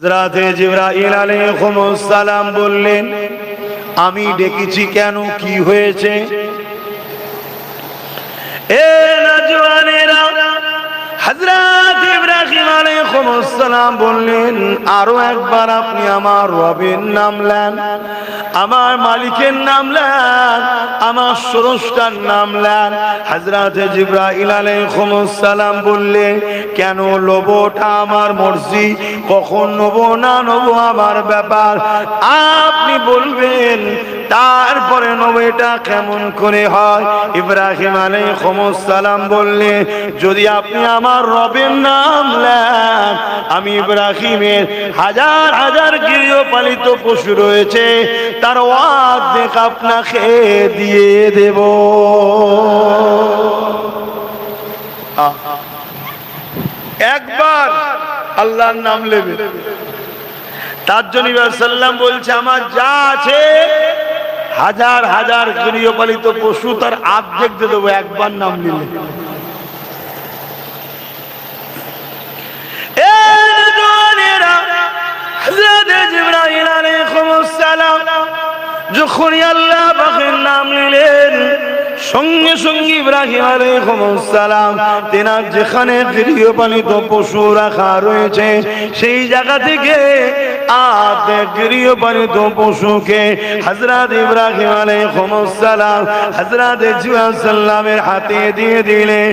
হযরত জিবরাইল আলাইহিস সালাম বললেন, আমি ডেকেছি কেন, কি হয়েছে? এ নওজওয়ানেরা, হযরত ইব্রাহিম আলাইহিস সালাম বললেন, আরো একবার আপনি আমার রবের নাম নেন, আমার মালিকের নাম নেন, আমার স্রষ্টার নাম নেন। হযরত জিবরাইল আলাইহিস সালাম বললেন, কেন লবটা আমার মর্জি, কখন নেব না নেব আমার ব্যাপার, আপনি বলবেন তারপরে নেব, এটা কেমন করে হয়? ইব্রাহিম আলাইহিস সালাম বললেন, যদি আপনি আমার রবের নাম নেন, আমি ইব্রাহিমের হাজার হাজার গৃহপালিত পশু রয়েছে, তার অর্ধেক আপনাকে দিয়ে দেব। একবার আল্লাহর নাম নেবে, তার জন্য সাল্লাম বলছে, আমার যা আছে হাজার হাজার গৃহপালিত পশু, তার অর্ধেক দিয়ে দেবো একবার নাম নিলে। যখন আল্লাহ পাকের নাম নিলেন, সঙ্গে সঙ্গে ইব্রাহিম আলাইহিস সালাম তেনার যেখানে গৃহপালিত পশু রাখা রয়েছে সেই জায়গা থেকে গৃহপালিত পশুকে হযরত ইব্রাহিম আলাইহিস সালাম হযরত জিবরাইল সাল্লামের হাতে দিয়ে দিলেন।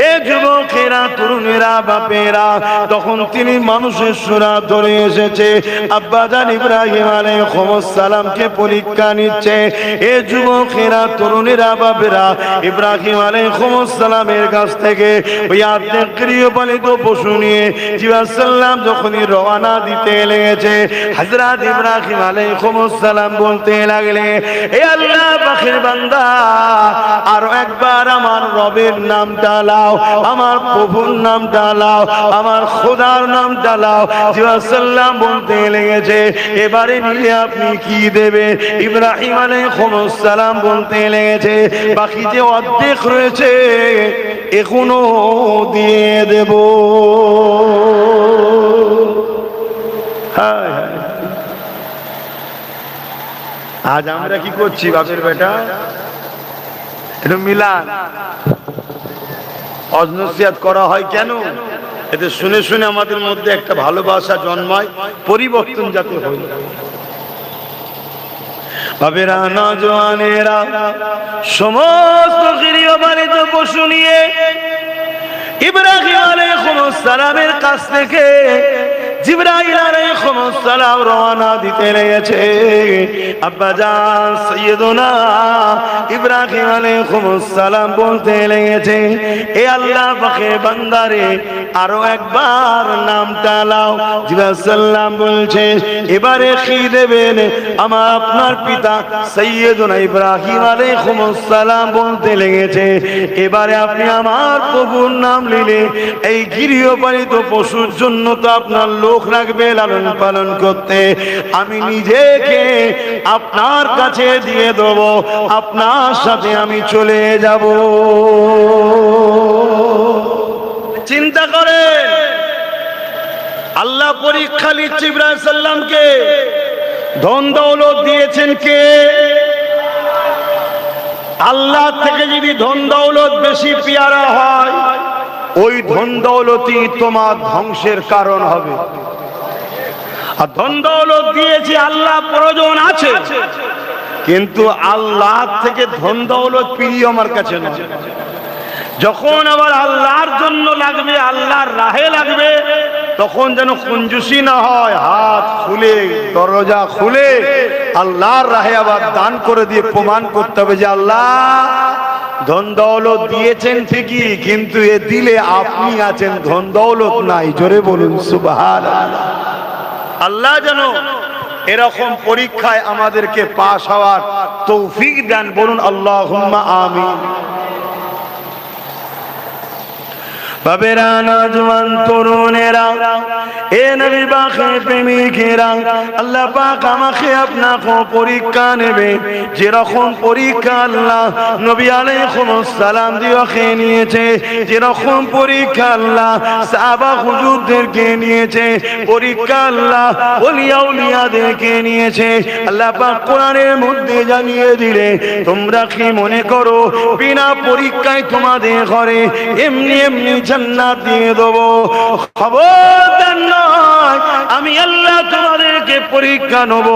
এ যুবকেরা, তরুণেরা, বাপেরা, তখন তিনি মানুষের সুরাত ধরে এসেছে, আব্বাজান ইব্রাহিম আলাইহিস সালামকে পরীক্ষা নিচ্ছে। এ যুবকেরা, তরুণেরা, বাপেরা, ইব্রাহিম আলাইহিস সালামের কাছ থেকে ওই অর্ধেক গৃহপালিত পশু নিয়ে জিবরাইল সাল্লাম যখনই রওনা দিতে লেগেছে, হযরত ইব্রাহিম আলাইহিস সালাম বলতে লাগলেন, হে আল্লাহ পাকের বান্দা, আরো একবার আমার রবের নামটা নাও, আমার প্রভুর নামটা নাও, আমার খোদার নামটা নাও। জিবরাইল সাল্লাম বলতে লেগেছে, এবারে নিলে আপনি কি দেবে? ইব্রাহিম আলাইহিস সালাম বলতে লেগেছে, বাকি যে অর্ধেক রয়েছে এখনো দিয়ে দেব। আজ আমরা কি করছি বাপের বেটা, এটা মিলান অজনসিয়াত করা হয় কেন? এতে শুনে শুনে আমাদের মধ্যে একটা ভালোবাসা জন্মায়, পরিবর্তন যাতে হয়। বাবেরা, নওজওয়ানেরা, সমস্ত গৃহপালিত পশু নিয়ে ইব্রাহিম আলাইহিস সালামের কাছ থেকে জিবরাইল আলাইহিস সালাম রওনা দিতে লেগেছে। আব্বাজান সাইয়্যিদুনা ইব্রাহিম আলাইহিস সালাম বলতে লেগেছে, এ আল্লাহ পাকের বান্দারে, আরো একবার নামটা নাও। জিবরাইল সাল্লাম বলছে, এবারে কি দেবেন? আমার আপনার পিতা সাইয়্যিদুনা ইব্রাহিম আলাইহিস সালাম বলতে লেগেছে, এবারে আপনি আমার প্রভুর নাম নিলে এই গৃহপালিত পশুর জন্য তো আপনার লোক রাখবে লালন পালন করতে, আমি নিজেকে আপনার কাছে দিয়ে দেব, আপনার সাথে আমি চলে যাব। চিন্তা করে আল্লাহ পরীক্ষা নিচ্ছে ইব্রাহিম সাল্লামকে। ধন দৌলত দিয়েছেন কে? আল্লাহ থেকে যদি ধন দৌলত বেশি পেয়ারা হয়, ওই ধন দৌলতই তোমার ধ্বংসের কারণ হবে। আর ধন দৌলত দিয়েছে আল্লাহ, প্রয়োজন আছে, কিন্তু আল্লাহ থেকে ধন দৌলত প্রিয় আমার কাছে নয়। যখন আবার আল্লাহর জন্য লাগবে, আল্লাহর রাহে লাগবে, তখন যেন কঞ্জুসি না হয়, হাত খুলে, দরজা খুলে আল্লাহর রাহে আবার দান করে দিয়ে প্রমাণ করতে হবে যে আল্লাহ ধন দৌলত দিয়েছেন ঠিকই, কিন্তু এ দিলে আপনি আছেন, ধন দৌলত নাই। জোরে বলুন সুবহানাল্লাহ। আল্লাহ যেন এরকম পরীক্ষায় আমাদেরকে পাশ হওয়ার তৌফিক দেন। বলুন আল্লাহুম্মা আমিন। বাবেরা, নওজোয়ান তরুণেরা, এ নবী পাকের প্রেমিকেরা, আল্লাহ পাক আমাকে আপনাকে পরীক্ষা নেবে। যেরকম পরীক্ষা আল্লাহ নবী আলাইহিস সালাম দিওকে নিয়েছে, যেরকম পরীক্ষা আল্লাহ সাহাবা হুজুরদেরকে নিয়েছে, পরীক্ষা আল্লাহ ওলিয়া উলিয়াদেরকে নিয়েছে। আল্লাহ পাক কোরআনের মধ্যে জানিয়ে দিলে, তোমরা কি মনে করো বিনা পরীক্ষায় তোমাদের ঘরে এমনি এমনি জান্নাত দিয়ে দেবো? খবরদার নয়, আমি আল্লাহ তোমাদেরকে পরীক্ষা নেব,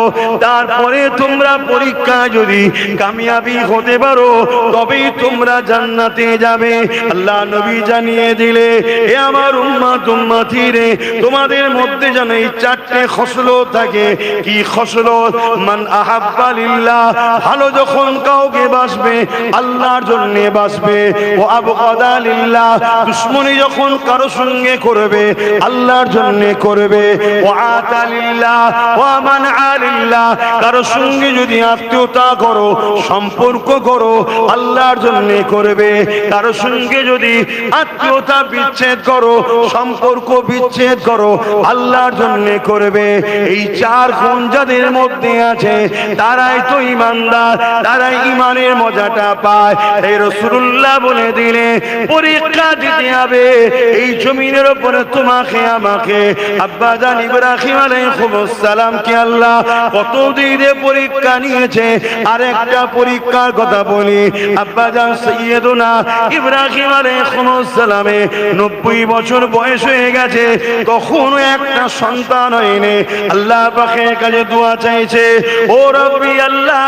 তারপরে তোমরা পরীক্ষা যদি কামিয়াবি হতে পারো তবেই তোমরা জান্নাতে যাবে। আল্লাহ নবী জানিয়ে দিলে, এ আমার উম্মত উম্মতি রে, তোমাদের মধ্যে যেন এই চারটে খসলত থাকে। কি খসলত? মান আহাব্বা লিল্লাহ, ভালো যখন কাউকে বাসবে আল্লাহর জন্য বাসবে। ও আবগাদা লিল্লাহ, দুশমনি যখন কারো সঙ্গে করবে আল্লাহর জন্য করবে। ও আতা লিল্লাহ ওয়া মানআ লিল্লাহ, কারো সঙ্গে যদি আত্মীয়তা করো, সম্পর্ক করো, আল্লাহর জন্য করবে। কারো সঙ্গে যদি আত্মীয়তা বিচ্ছেদ করো, সম্পর্ক বিচ্ছেদ করো, আল্লাহর জন্য করবে। এই চার গুণ যাদের মধ্যে আছে তারাই তো ঈমানদার, তারাই ঈমানের মজাটা পায়। এই রাসূলুল্লাহ বলে দিলে, পরীক্ষা দিতে হবে এই জমিনের উপরে তোমাকে আমাকে। আব্বা জান ইব্রাহিম আলাইহিস সালাম কে আল্লাহ কত দিনে পরীক্ষা নিয়েছে। আর একটা পরীক্ষার কথা বলি, আব্বা জান সাইয়্যিদুনা ইব্রাহিম আলাইহিস সালামে 90 বছর বয়স হয়ে গেছে, তখনও একটা সন্তান হয়নি। আল্লাহ পাকের কাছে দোয়া চাইছে, ও রব্বি আল্লাহ,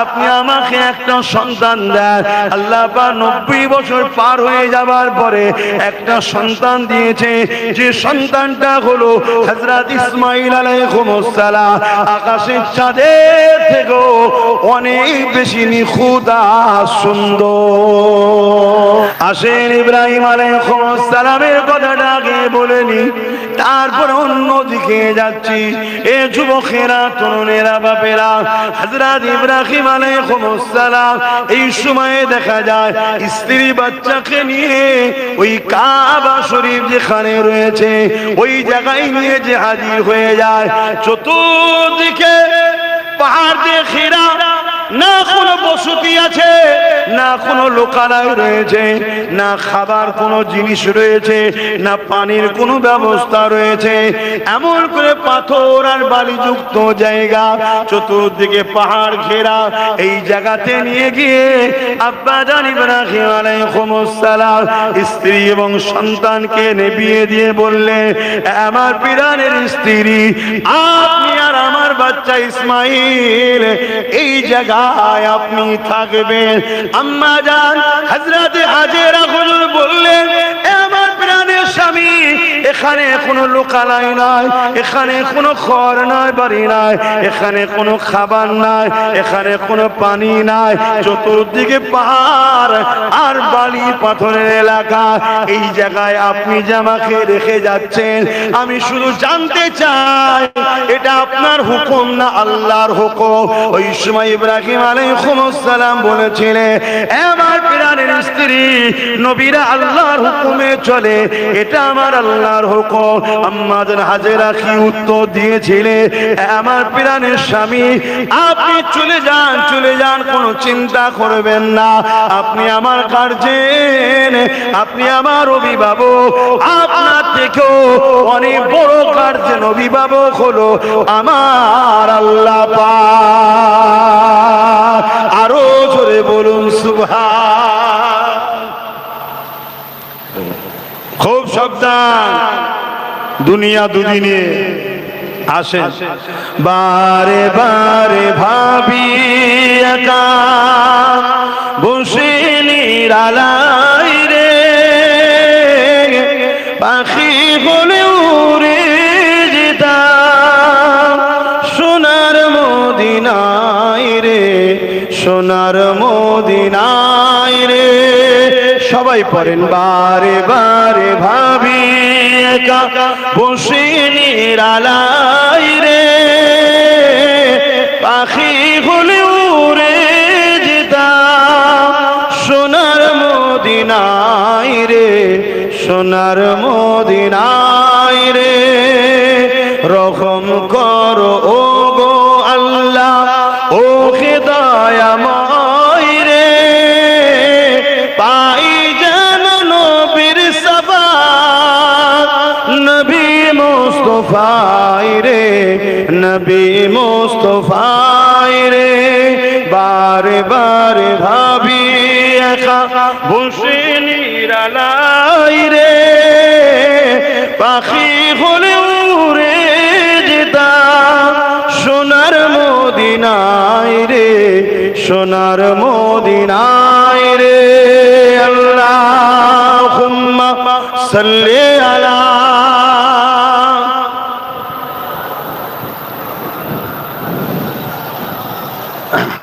আপনি আমাকে একটা সন্তান দেন। আল্লাহ পাক 90 বছর পার হয়ে যাবার পরে একটা সন্তান দিয়েছে, যে সন্তানটা হলো হযরত ইসমাঈল আলাইহিস সালাম। আকাশের চাঁদের থেকেও অনেক বেশি নিখুঁত আর সুন্দর। আসেন ইব্রাহিম আলাইহিস সালামের কথাটা আগে বলেনি, তারপর অন্যদিকে যাচ্ছি। এ যুবকেরা, তরুণেরা, বাপেরা, হযরত ইব্রাহিম আলাইহিস সালাম এই সময়ে দেখা যায় স্ত্রী বাচ্চাকে নিয়ে ওই কাবা শরীফ যেখানে রয়েছে ওই জায়গায় নিয়ে যে হাজির হয়ে যায়। চতুর্দিকে পাহাড় দিয়ে ঘেরা, না কোনো বসতি আছে, না কোনো লোকালয় রয়েছে, না খাবার কোনো জিনিস রয়েছে, না পানির কোনো ব্যবস্থা রয়েছে। এমন করে পাথর আর বালিযুক্ত জায়গা, চতুর্দিকে পাহাড় ঘেরা। এই জায়গাতে নিয়ে গিয়ে আব্বা জান ইব্রাহিম আলাইহিস সালাম স্ত্রী এবং সন্তানকে বিয়ে দিয়ে বললেন, আমার প্রাণের স্ত্রী, আপনি আর আমার বাচ্চা ইসমাইল এই জায়গায় আপনি থাকবেন। আম্মা জান হযরত হাজেরা হুজুর বললেন, আমার প্রাণের স্বামী, এখানে কোনো লোকালয় নাই, এখানে কোনো ঘর নাই, বাড়ি নাই, এখানে কোনো খাবার নাই, এখানে কোনো পানি নাই, চতুর্দিকে পাহাড় আর বালি পাথরের এলাকা। এই জায়গায় আপনি যে আমাকে রেখে যাচ্ছেন, আমি শুধু জানতে চাই এটা আপনার হুকুম না আল্লাহর হুকুম? ওই সময় ইব্রাহিম আলাইহিস সালাম বলেছিলেন, আমার প্রাণের স্ত্রী, নবীরা আল্লাহর হুকুমে চলে, এটা আমার আল্লাহর হুকুম। আম্মা জান হাজেরা কি উত্তর দিয়েছিলেন, আমার প্রাণের স্বামী, আপনি চলে যান, চলে যান, কোনো চিন্তা করবেন না। আপনি আমার গার্জিয়ান, আপনি আমার অভিভাবক, আপনার থেকেও অনেক বড় গার্জিয়ান অভিভাবক হলো আমার আল্লাহ পাক। আরো জোরে বলুন সুবহান। খুব সাবধান, দুনিয়া দুদিনে আসে। বারে বারে ভাবি একা বসে নিরালাই রে, পাখি বলে উড়ে যেতাম সোনার মদিনায় রে, সোনার মদিনায় রে। সবাই পড়েন, বারে বারে ভাবি একা বসে নিরালাই রে, পাখি হলে উড়ে যেতাম সোনার মদিনায় রে, সোনার মদিনায় রে রহম করো ও গো আল্লাহ ও দয়াময় রে পাই যেন নবীর সাবাত নবী মুস্তাফায় রে নবী মুস্তাফায় রে বারে বারে ভাবি একা বসে নিরালাই রে পাখি হলে উড়ে যেতাম সোনার মদিনায় রে সোনার মদিনায় রে আল্লাহুম্মা সাল্লি আলা